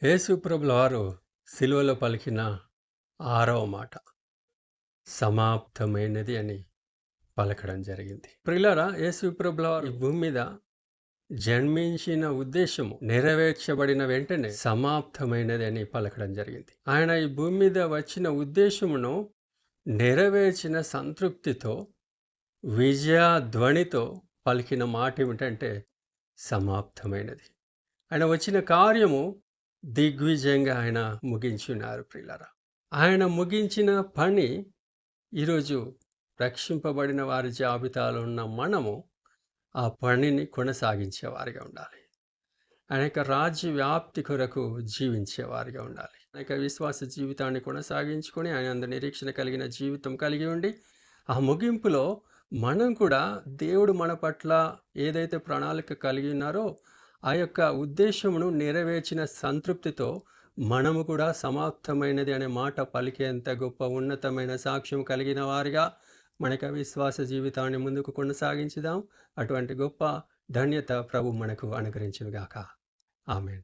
యేసు ప్రభుల వారు సిలువలో పలికిన ఆరవ మాట సమాప్తమైనది అని పలకడం జరిగింది. ప్రియులారా, యేసు ప్రభుల వారు ఈ భూమి మీద జన్మించిన ఉద్దేశము నెరవేర్చబడిన వెంటనే సమాప్తమైనది అని పలకడం జరిగింది. ఆయన ఈ భూమి మీద వచ్చిన ఉద్దేశమును నెరవేర్చిన సంతృప్తితో విజయధ్వనితో పలికిన మాట ఏమిటంటే సమాప్తమైనది. ఆయన వచ్చిన కార్యము దిగ్విజయంగా ఆయన ముగించున్నారు. ప్రియులారా, ఆయన ముగించిన పని ఈరోజు రక్షింపబడిన వారి జాబితాలో ఉన్న మనము ఆ పనిని కొనసాగించేవారిగా ఉండాలి. ఆయన యొక్క రాజ్య వ్యాప్తి కొరకు జీవించేవారిగా ఉండాలి. ఆయన యొక్క విశ్వాస జీవితాన్ని కొనసాగించుకొని ఆయన అందు నిరీక్షణ కలిగిన జీవితం కలిగి ఉండి ఆ ముగింపులో మనం కూడా దేవుడు మన పట్ల ఏదైతే ప్రణాళిక కలిగి ఉన్నారో ఆ యొక్క ఉద్దేశమును నెరవేర్చిన సంతృప్తితో మనము కూడా సమాప్తమైనది అనే మాట పలికేంత గొప్ప ఉన్నతమైన సాక్ష్యం కలిగిన వారిగా మనకు విశ్వాస జీవితాన్ని ముందుకు కొనసాగించుదాం. అటువంటి గొప్ప ధన్యత ప్రభు మనకు అనుగ్రహించునుగాక. ఆమేన్.